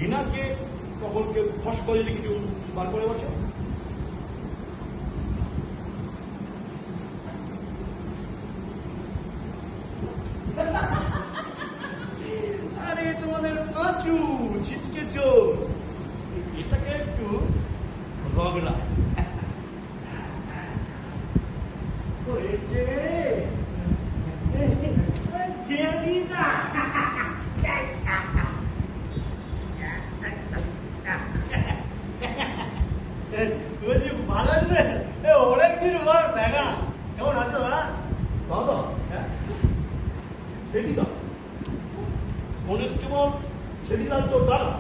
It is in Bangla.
রিনাকে কখন কেউ ফস করে যদি কিছু বার করে বসে। আরে তোমাদের পাঁচু ছিচকে চোর, এটাকে একটু রগড়া হয়েছে। ভালো আছে, অনেকদিন পর দেখা। কেমন আছো? দাদা সেটি দা কনস্টেবল সেটি দাল তো দাদা।